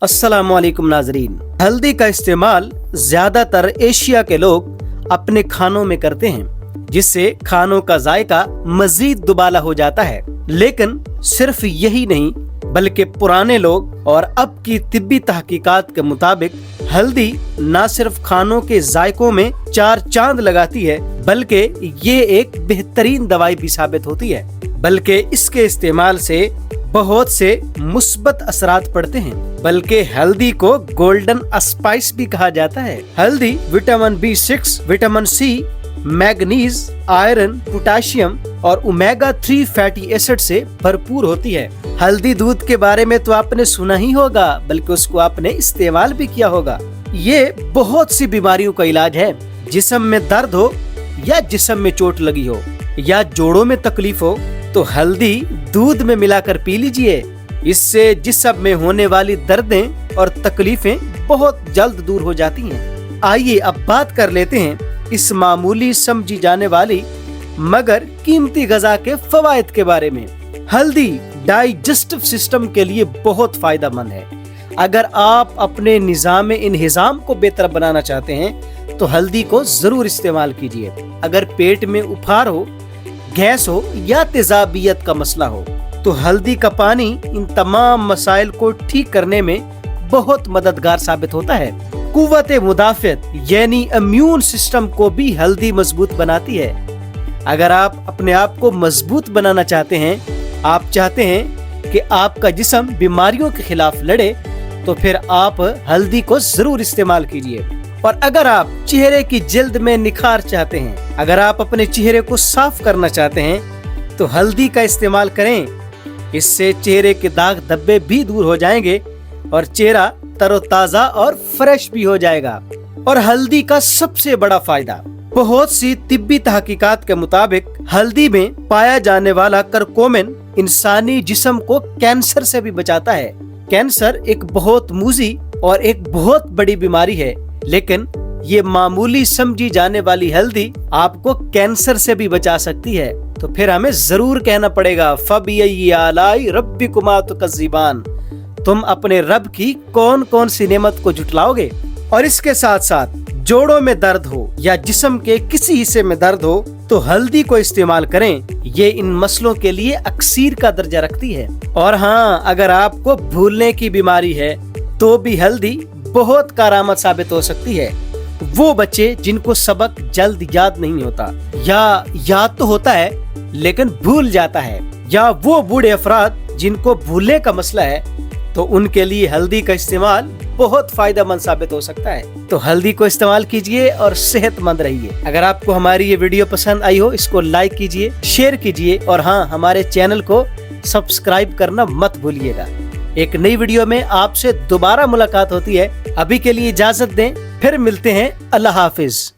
अस्सलामुअलैकुम नाजरीन। हल्दी का इस्तेमाल ज्यादातर एशिया के लोग अपने खानों में करते हैं, जिससे खानों का जायका मजीद दुबाला हो जाता है। लेकिन सिर्फ यही नहीं, बल्कि पुराने लोग और अब की तिब्बी तहकीकात के मुताबिक हल्दी न सिर्फ खानों के जायकों में चार चांद लगाती है, बल्कि ये एक बेहतरीन दवाई भी साबित होती है। बल्कि इसके इस्तेमाल से बहुत से मुस्बत असरात पड़ते हैं। बल्कि हल्दी को गोल्डन स्पाइस भी कहा जाता है। हल्दी vitamin B6, vitamin C, manganese, iron, potassium और ओमेगा 3 फैटी एसिड से भरपूर होती है। हल्दी दूध के बारे में तो आपने सुना ही होगा, बल्कि उसको आपने इस्तेमाल भी किया होगा। ये बहुत सी बीमारियों का इलाज है। जिस्म में दर्द हो या जिस्म में चोट लगी हो या जोड़ों में तकलीफ हो, तो हल्दी दूध में मिलाकर पी लीजिए। इससे जिस्म में होने वाली दर्दें और तकलीफें बहुत जल्द दूर हो जाती हैं। आइए अब बात कर लेते हैं इस मामूली समझी जाने वाली मगर कीमती गज़ा के फवायद के बारे में। हल्दी डाइजेस्टिव सिस्टम के लिए बहुत फायदेमंद है। अगर आप अपने निज़ाम इंहिज़ाम को बेहतर बनाना चाहते हैं तो हल्दी को जरूर इस्तेमाल कीजिए। अगर पेट में उफार हो, गैस हो या तेजाबियत का मसला हो, तो हल्दी का पानी इन तमाम मसाइल को ठीक करने में बहुत मददगार साबित होता है। कुव्वत मुदाफ़त यानी इम्यून सिस्टम को भी हल्दी मजबूत बनाती है। अगर आप अपने आप को मजबूत बनाना चाहते हैं, आप चाहते हैं कि आपका जिस्म बीमारियों के खिलाफ लड़े, तो फिर आप हल्दी को जरूर इस्तेमाल कीजिए। और अगर आप चेहरे की जल्द में निखार चाहते हैं, अगर आप अपने चेहरे को साफ करना चाहते हैं, तो हल्दी का इस्तेमाल करें। इससे चेहरे के दाग धब्बे भी दूर हो जाएंगे और चेहरा तरोताजा और फ्रेश भी हो जाएगा। और हल्दी का सबसे बड़ा फायदा, बहुत सी तिब्बी तहकीकात के मुताबिक हल्दी में पाया जाने वाला करकोमेन इंसानी जिस्म को कैंसर से भी बचाता है। कैंसर एक बहुत मूजी और एक बहुत बड़ी बीमारी है, लेकिन ये मामूली समझी जाने वाली हल्दी आपको कैंसर से भी बचा सकती है। तो फिर हमें जरूर कहना पड़ेगा, फबिय्यि आलाई रब्बिकुमा तुकज़्ज़िबान। तुम अपने रब की कौन कौन सी नेमत को जुटलाओगे। और इसके साथ साथ जोड़ों में दर्द हो या जिस्म के किसी हिस्से में दर्द हो, तो हल्दी को इस्तेमाल करें। ये इन मसलों के लिए अक्सीर का दर्जा रखती है। और हाँ, अगर आपको भूलने की बीमारी है तो भी हल्दी बहुत कारआमद साबित हो सकती है। वो बच्चे जिनको सबक जल्द याद नहीं होता, या याद तो होता है लेकिन भूल जाता है, या वो बूढ़े अफराद जिनको भूलने का मसला है, तो उनके लिए हल्दी का इस्तेमाल बहुत फायदेमंद साबित हो सकता है। तो हल्दी को इस्तेमाल कीजिए और सेहतमंद रहिए। अगर आपको हमारी ये वीडियो पसंद आई हो, इसको लाइक कीजिए, शेयर कीजिए और हाँ, हमारे चैनल को सब्सक्राइब करना मत भूलिएगा। एक नई वीडियो में आपसे दोबारा मुलाकात होती है। अभी के लिए इजाजत दें, फिर मिलते हैं। अल्लाह हाफिज।